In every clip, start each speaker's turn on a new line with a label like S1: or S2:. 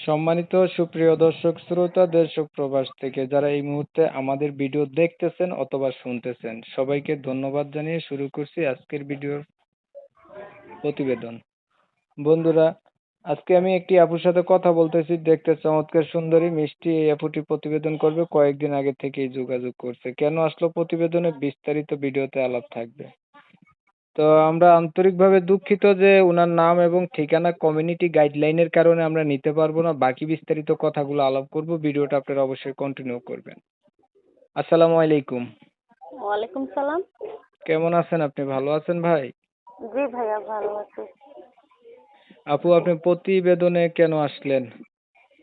S1: সম্মানিত সুপ্রিয় দর্শক শ্রোতা দেশ ও প্রবাস থেকে যারা এই মুহূর্তে আমাদের ভিডিও দেখতেছেন অথবা শুনতেছেন সবাইকে ধন্যবাদ জানিয়ে শুরু করছি আজকের ভিডিওর প্রতিবেদন। বন্ধুরা, আজকে আমি একটি আপুর সাথে কথা বলতেছি, দেখতে চমৎকার সুন্দরী মিষ্টি। এই আপুটি প্রতিবেদন করবে, কয়েকদিন আগে থেকেই যোগাযোগ করছে। কেন আসলো প্রতিবেদনে, বিস্তারিত ভিডিওতে আলাপ থাকবে। তো আমরা আন্তরিকভাবে দুঃখিত যে উনার নাম এবং ঠিকানা কমিউনিটি গাইডলাইনের কারণে আমরা নিতে পারবো না। বাকি বিস্তারিত কথাগুলো আলাপ করব, ভিডিওটা আপনারা অবশ্যই কন্টিনিউ করবেন। আসসালামু আলাইকুম।
S2: ওয়ালাইকুম সালাম।
S1: কেমন আছেন আপনি? ভালো আছেন ভাই?
S2: জি ভাইয়া, ভালো আছি।
S1: আপু, আপনি প্রতিবেদনে কেন আসলেন?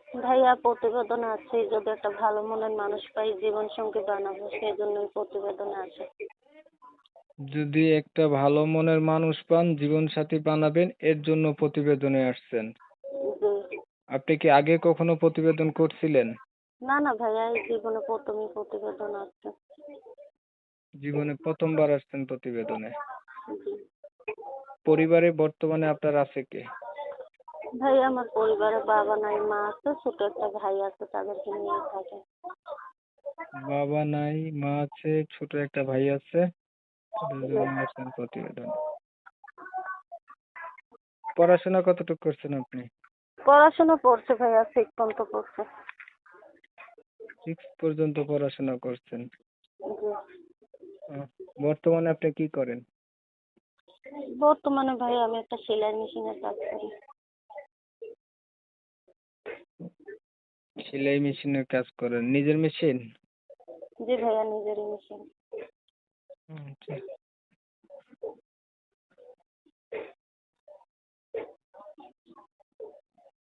S2: ভাইয়া প্রতিবেদনে আছি, যদি একটা ভালো মনের মানুষ পাই জীবন সঙ্গী বানাবো, সেই জন্যই প্রতিবেদনে আছে।
S1: যদি একটা ভালো মনের মানুষ পান জীবন সাথী বানাবেন, এর জন্য প্রতিবেদনে আসছেন।
S2: জি।
S1: আপনি কি আগে কখনো প্রতিবেদন করছিলেন?
S2: না না ভাইয়া, এই জীবনে প্রথমই প্রতিবেদন আছে।
S1: জীবনে প্রথমবার আসছেন প্রতিবেদনে।
S2: জি।
S1: পরিবারে বর্তমানে আপনার আছে কে?
S2: ভাইয়া আমার পরিবারে বাবা নাই, মা আছে, ছোট একটা ভাই আছে, তাদেরকে নিয়ে থাকে।
S1: বাবা নাই, মা আছে, ছোট একটা ভাই আছে, তাদের জন্য আসছেন প্রতিবেদনে। পড়াশোনা কতটুকু করছেন আপনি?
S2: পড়াশোনা পড়ছে ভাইয়া, 6 পর্যন্ত পড়ছে।
S1: 6 পর্যন্ত পড়াশোনা করছেন।
S2: জি।
S1: আহ, বর্তমানে আপনি কি করেন?
S2: বর্তমানে ভাইয়া আমি একটা সেলাই মেশিনের কাজ করি।
S1: সেলাই মেশিনের কাজ করেন? নিজের মেশিন?
S2: জি ভাইয়া, নিজেরই মেশিন।
S1: আচ্ছা।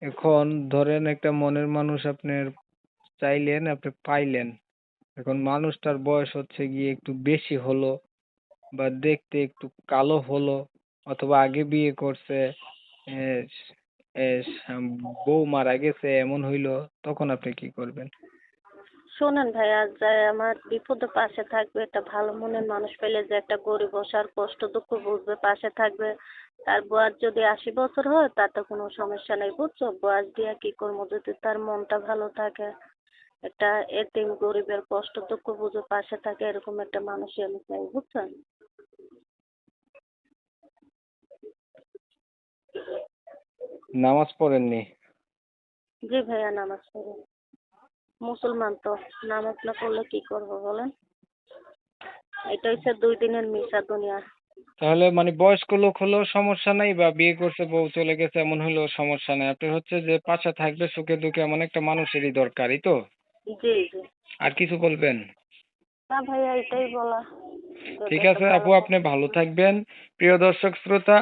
S1: এখন ধরেন একটা মনের মানুষ আপনার চাইলেন, আপনি পাইলেন। এখন মানুষটার বয়স হচ্ছে গিয়ে একটু বেশি হলো, বা দেখতে একটু কালো হলো, অথবা আগে বিয়ে করছে, এ, এ, বউ মারা গেছে, এমন হইলো, তখন আপনি কি করবেন?
S2: শোনেন ভাইয়া, যে আমার বিপদে পাশে থাকবে, একটা ভালো মনের মানুষ পেলে যে একটা গরিব অসার কষ্ট দুঃখ বুঝবে, পাশে থাকবে। তার বয়স যদি 80 বছর হয় তাতে কোনো সমস্যা নেই, বুঝছো? বয়স দিয়ে কি করবো, যদি তার মনটা ভালো থাকে, একটা এতিম গরিবের কষ্ট দুঃখ বুঝে পাশে থাকে, এরকম একটা মানুষই আমি চাই, বুঝছেন?
S1: নামাজ পড়েননি?
S2: জি ভাইয়া, নামাজ পড়ি। মুসলমান তো, নামাজ না পড়লে কি করবো বলেন? এটা হচ্ছে 2 দিনের মিশা দুনিয়া।
S1: তাহলে মানে বয়স্ক লোক হলেও সমস্যা নাই, বা বিয়ে করছে বউ চলে গেছে এমন হলেও সমস্যা নাই, আপনার হচ্ছে যে পাশে থাকবে সুখে দুঃখে এমন একটা মানুষেরই দরকারই তো।
S2: জি জি।
S1: আর কিছু বলবেন?
S2: না ভাইয়া, এটাই বলা, যদি
S1: ঠিক
S2: একটা
S1: আছে
S2: ভালো
S1: আপু, আপনি ভালো থাকবেন। প্রিয় দর্শক শ্রোতা,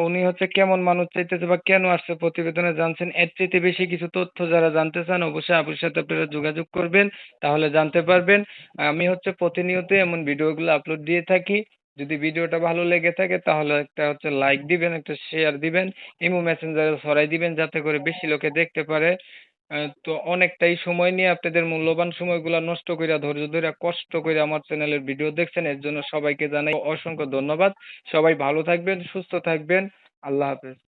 S1: উনি হচ্ছে কেমন মানুষ চাইতেছে বা কেন আসছে প্রতিবেদনে জানছেন। এর চাইতে বেশি কিছু তথ্য যারা জানতে চান অবশ্যই আপুর সাথে আপনারা যোগাযোগ করবেন, তাহলে জানতে পারবেন। আমি হচ্ছে প্রতিনিয়ত এমন ভিডিওগুলো আপলোড দিয়ে থাকি। যদি ভিডিওটা ভালো লেগে থাকে তাহলে একটা হচ্ছে লাইক দিবেন, একটা শেয়ার দিবেন, ইমো মেসেঞ্জারে ছড়াই দিবেন যাতে করে বেশি লোকে দেখতে পারে। তো অনেকটাই সময় নিয়ে আপনাদের মূল্যবান সময়গুলো নষ্ট কইরা ধৈর্য ধরে কষ্ট করে আমার চ্যানেলের ভিডিও দেখছেন, এর জন্য সবাইকে জানাই অসংখ্য ধন্যবাদ। সবাই ভালো থাকবেন, সুস্থ থাকবেন। আল্লাহ হাফেজ।